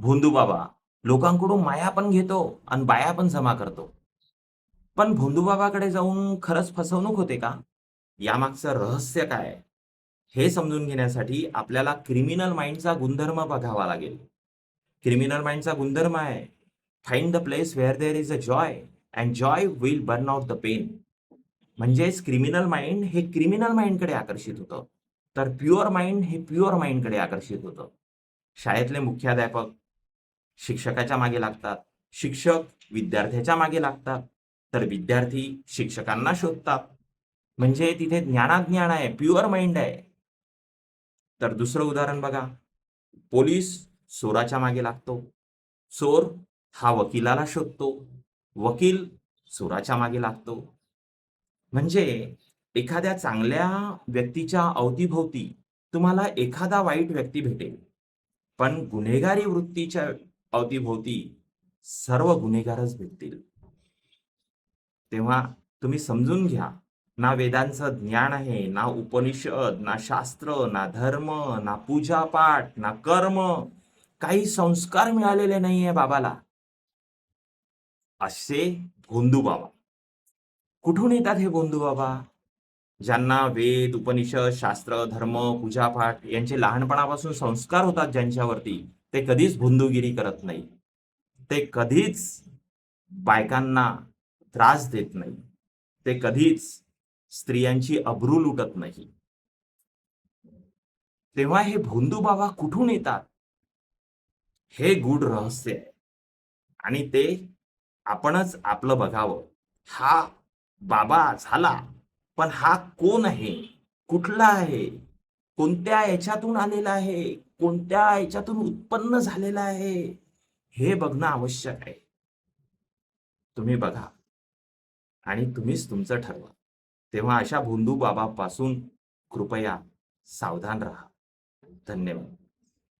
भोंदू बाबा लोकांकडून माया पण घेतो आणि बाया पण जमा करतो. पण भोंदू बाबाकडे जाऊन खरंच फसवणूक होते का? यामागचं रहस्य काय आहे? हे समजून घेण्यासाठी आपल्याला क्रिमिनल माइंडचा गुणधर्म बघावा लागेल. क्रिमिनल माइंडचा गुणधर्म आहे, find the place where there is a joy and joy will burn out the pain. म्हणजेच क्रिमिनल माइंड हे क्रिमिनल माइंडकडे आकर्षित होतं, तर प्युअर माइंड हे प्युअर माइंडकडे आकर्षित होतं. शाळेतले मुख्याध्यापक शिक्षकाच्या मागे लागतात, शिक्षक विद्यार्थ्याच्या मागे लागतात, तर विद्यार्थी शिक्षकांना शोधतात. म्हणजे तिथे ज्ञानाज्ञान आहे, प्युअर माइंड आहे. तर दुसरं उदाहरण बघा, पोलीस चोराच्या मागे लागतो, चोर हा वकिलाला शोधतो, वकील चोराच्या मागे लागतो. म्हणजे एखाद्या चांगल्या व्यक्तीच्या अवतीभोवती तुम्हाला एखादा वाईट व्यक्ती भेटेल, पण गुन्हेगारी वृत्तीच्या अवतीभोवती सर्व गुन्हेगारच भेटतील. तेव्हा तुम्ही समजून घ्या, ना वेदांचं ज्ञान आहे, ना उपनिषद, ना शास्त्र, ना धर्म, ना पूजापाठ, ना कर्म, काही संस्कार मिळालेले नाहीये बाबाला. असे भोंदू बाबा. कुठून येतात हे भोंदू बाबा? ज्यांना वेद, उपनिषद, शास्त्र, धर्म, पूजापाठ यांचे लहानपणापासून संस्कार होतात ज्यांच्यावरती, ते कधीच भोंदूगिरी करत नाही. ते कधीच बायकांना त्रास देत नाही. ते कधीच स्त्रियांची अब्रू लुटत नाही. तेव्हा हे भोंदू बाबा कुठून येतात? हे गूढ रहस्य आहे आणि ते आपणच आपलं बघावं. हा बाबा झाला, पण हा कोण आहे? कुठला आहे? कोणत्या याच्यातून आलेला आहे? कोणत्या याच्यातून उत्पन्न झालेला आहे? हे बघणं आवश्यक आहे. तुम्ही बघा आणि तुम्हीच तुमचं ठरवा. तेव्हा अशा भोंदू बाबापासून कृपया सावधान राहा. धन्यवाद.